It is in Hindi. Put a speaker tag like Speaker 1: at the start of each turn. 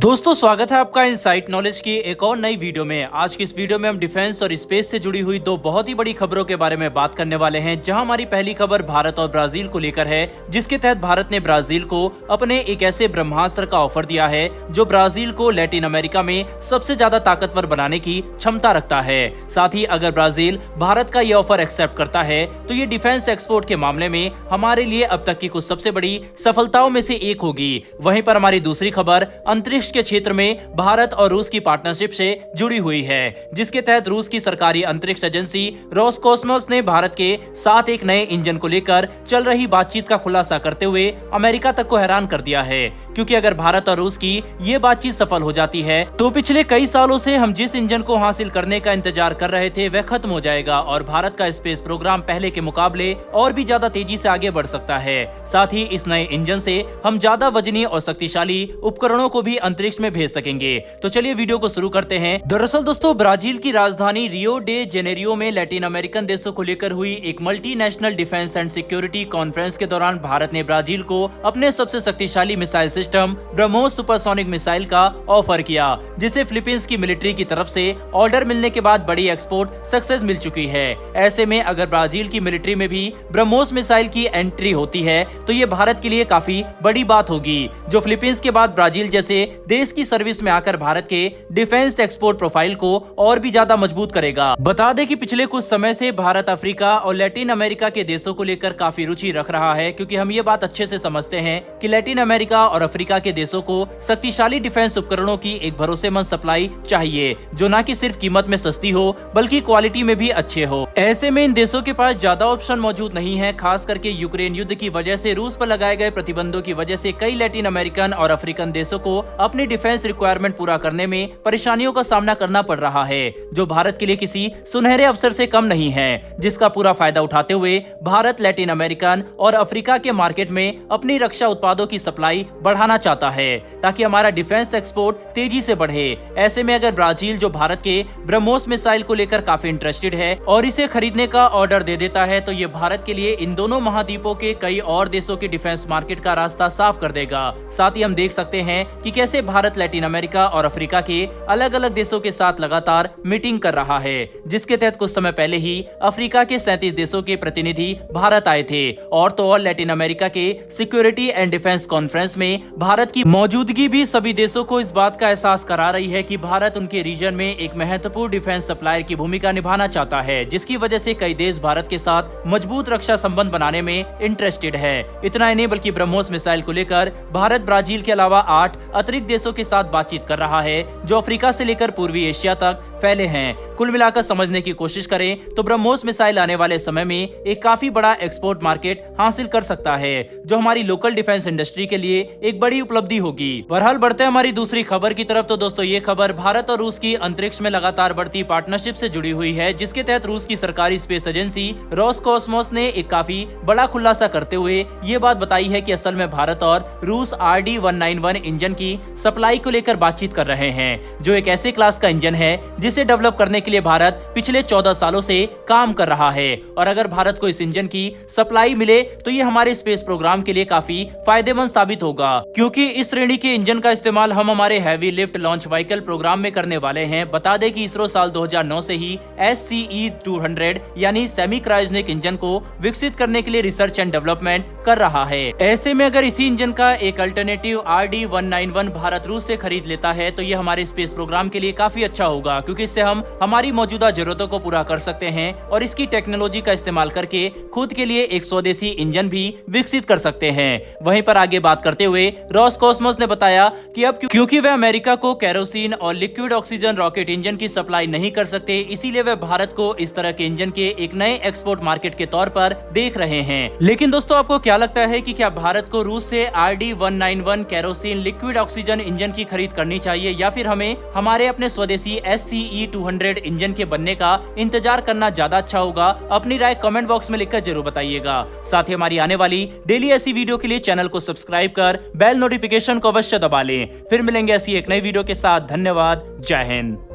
Speaker 1: दोस्तों स्वागत है आपका इनसाइट नॉलेज की एक और नई वीडियो में। आज की इस वीडियो में हम डिफेंस और स्पेस से जुड़ी हुई दो बहुत ही बड़ी खबरों के बारे में बात करने वाले हैं। जहां हमारी पहली खबर भारत और ब्राजील को लेकर है, जिसके तहत भारत ने ब्राजील को अपने एक ऐसे ब्रह्मास्त्र का ऑफर दिया है जो ब्राजील को लैटिन अमेरिका में सबसे ज्यादा ताकतवर बनाने की क्षमता रखता है। साथ ही अगर ब्राजील भारत का ये ऑफर एक्सेप्ट करता है तो ये डिफेंस एक्सपोर्ट के मामले में हमारे लिए अब तक की कुछ सबसे बड़ी सफलताओं में से एक होगी। वहीं पर हमारी दूसरी खबर अंतरिक्ष के क्षेत्र में भारत और रूस की पार्टनरशिप से जुड़ी हुई है, जिसके तहत रूस की सरकारी अंतरिक्ष एजेंसी रोसकोस्मोस ने भारत के साथ एक नए इंजन को लेकर चल रही बातचीत का खुलासा करते हुए अमेरिका तक को हैरान कर दिया है। क्योंकि अगर भारत और रूस की ये बातचीत सफल हो जाती है तो पिछले कई सालों से हम जिस इंजन को हासिल करने का इंतजार कर रहे थे वह खत्म हो जाएगा और भारत का स्पेस प्रोग्राम पहले के मुकाबले और भी ज्यादा तेजी से आगे बढ़ सकता है। साथ ही इस नए इंजन से हम ज्यादा वजनी और शक्तिशाली उपकरणों को भी अंतरिक्ष में भेज सकेंगे। तो चलिए वीडियो को शुरू करते हैं। दरअसल दोस्तों, ब्राजील की राजधानी रियो डे जेनेरियो में लैटिन अमेरिकन देशों को लेकर हुई एक multinational defence and security conference के दौरान भारत ने ब्राजील को अपने सबसे शक्तिशाली missile system BrahMos supersonic missile का ऑफर किया, जिसे फिलीपींस की मिलिट्री की तरफ से ऑर्डर मिलने के बाद बड़ी एक्सपोर्ट सक्सेस मिल चुकी है। ऐसे में अगर ब्राजील की मिलिट्री में भी ब्रह्मोस मिसाइल की एंट्री होती है तो ये भारत के लिए काफी बड़ी बात होगी, जो फिलीपींस के बाद ब्राजील जैसे देश की सर्विस में आकर भारत के डिफेंस एक्सपोर्ट प्रोफाइल को और भी ज्यादा मजबूत करेगा। बता दें कि पिछले कुछ समय से भारत अफ्रीका और लैटिन अमेरिका के देशों को लेकर काफी रुचि रख रहा है, क्योंकि हम ये बात अच्छे से समझते हैं कि लैटिन अमेरिका और अफ्रीका के देशों को शक्तिशाली डिफेंस उपकरणों की एक भरोसेमंद सप्लाई चाहिए, जो न कि सिर्फ कीमत में सस्ती हो बल्कि क्वालिटी में भी अच्छे हो। ऐसे में इन देशों के पास ज्यादा ऑप्शन मौजूद नहीं है। खास करके यूक्रेन युद्ध की वजह से रूस पर लगाए गए प्रतिबंधों की वजह से कई लैटिन अमेरिकन और अफ्रीकन देशों को अपनी डिफेंस रिक्वायरमेंट पूरा करने में परेशानियों का सामना करना पड़ रहा है, जो भारत के लिए किसी सुनहरे अवसर से कम नहीं है, जिसका पूरा फायदा उठाते हुए भारत लैटिन अमेरिकन और अफ्रीका के मार्केट में अपनी रक्षा उत्पादों की सप्लाई बढ़ाना चाहता है, ताकि हमारा डिफेंस एक्सपोर्ट तेजी से बढ़े। ऐसे में अगर ब्राजील, जो भारत के ब्रह्मोस मिसाइल को लेकर काफी इंटरेस्टेड है और इसे खरीदने का ऑर्डर दे देता है, तो ये भारत के लिए इन दोनों महाद्वीपों के कई और देशों के डिफेंस मार्केट का रास्ता साफ कर देगा। साथ ही हम देख सकते हैं कि कैसे भारत लैटिन अमेरिका और अफ्रीका के अलग अलग देशों के साथ लगातार मीटिंग कर रहा है, जिसके तहत कुछ समय पहले ही अफ्रीका के 37 देशों के प्रतिनिधि भारत आए थे। और तो और लैटिन अमेरिका के सिक्योरिटी एंड डिफेंस कॉन्फ्रेंस में भारत की मौजूदगी भी सभी देशों को इस बात का एहसास करा रही है कि भारत उनके रीजन में एक महत्वपूर्ण डिफेंस सप्लायर की भूमिका निभाना चाहता है, जिसकी वजह से कई देश भारत के साथ मजबूत रक्षा संबंध बनाने में इंटरेस्टेड है। इतना ही नहीं बल्कि ब्रह्मोस मिसाइल को लेकर भारत ब्राजील के अलावा 8 अतिरिक्त देशों के साथ बातचीत कर रहा है, जो अफ्रीका से लेकर पूर्वी एशिया तक फैले हैं। कुल मिलाकर समझने की कोशिश करें तो ब्रह्मोस मिसाइल आने वाले समय में एक काफी बड़ा एक्सपोर्ट मार्केट हासिल कर सकता है, जो हमारी लोकल डिफेंस इंडस्ट्री के लिए एक बड़ी उपलब्धि होगी। बहरहाल बढ़ते हैं हमारी दूसरी खबर की तरफ। तो दोस्तों, ये खबर भारत और रूस की अंतरिक्ष में लगातार बढ़ती पार्टनरशिप से जुड़ी हुई है, जिसके तहत रूस की सरकारी स्पेस एजेंसी रोसकोस्मोस ने एक काफी बड़ा खुलासा करते हुए ये बात बताई है कि असल में भारत और रूस RD-191 इंजन की सप्लाई को लेकर बातचीत कर रहे हैं, जो एक ऐसे क्लास का इंजन है जिसे डेवलप करने के लिए भारत पिछले 14 सालों से काम कर रहा है। और अगर भारत को इस इंजन की सप्लाई मिले तो ये हमारे स्पेस प्रोग्राम के लिए काफी फायदेमंद साबित होगा, क्योंकि इस श्रेणी के इंजन का इस्तेमाल हम हमारे heavy lift launch vehicle programme में करने वाले हैं। बता दें कि इसरो साल 2009 से ही SCE-200 यानी सेमी क्रायोजेनिक इंजन को विकसित करने के लिए रिसर्च एंड डेवलपमेंट कर रहा है। ऐसे में अगर इसी इंजन का एक अल्टरनेटिव RD-191 भारत रूस से खरीद लेता है तो ये हमारे स्पेस प्रोग्राम के लिए काफी अच्छा होगा, क्योंकि इससे हम हमारी मौजूदा जरूरतों को पूरा कर सकते हैं और इसकी टेक्नोलॉजी का इस्तेमाल करके खुद के लिए एक स्वदेशी इंजन भी विकसित कर सकते हैं। वहीं पर आगे बात करते हुए रोसकोस्मोस ने बताया कि अब क्योंकि वे अमेरिका को केरोसिन और लिक्विड ऑक्सीजन रॉकेट इंजन की सप्लाई नहीं कर सकते, इसीलिए वे भारत को इस तरह के इंजन के एक नए एक्सपोर्ट मार्केट के तौर पर देख रहे हैं। लेकिन दोस्तों, आपको क्या लगता है कि क्या भारत को रूस से RD-191 kerosene liquid oxygen engine की खरीद करनी चाहिए, या फिर हमें हमारे अपने स्वदेशी SCE-200 इंजन के बनने का इंतजार करना ज्यादा अच्छा होगा? अपनी राय कमेंट बॉक्स में लिखकर जरूर बताइएगा। साथ ही हमारी आने वाली डेली ऐसी वीडियो के लिए चैनल को सब्सक्राइब कर बेल नोटिफिकेशन को अवश्य दबा लें। फिर मिलेंगे ऐसी एक नई वीडियो के साथ। धन्यवाद। जय हिंद।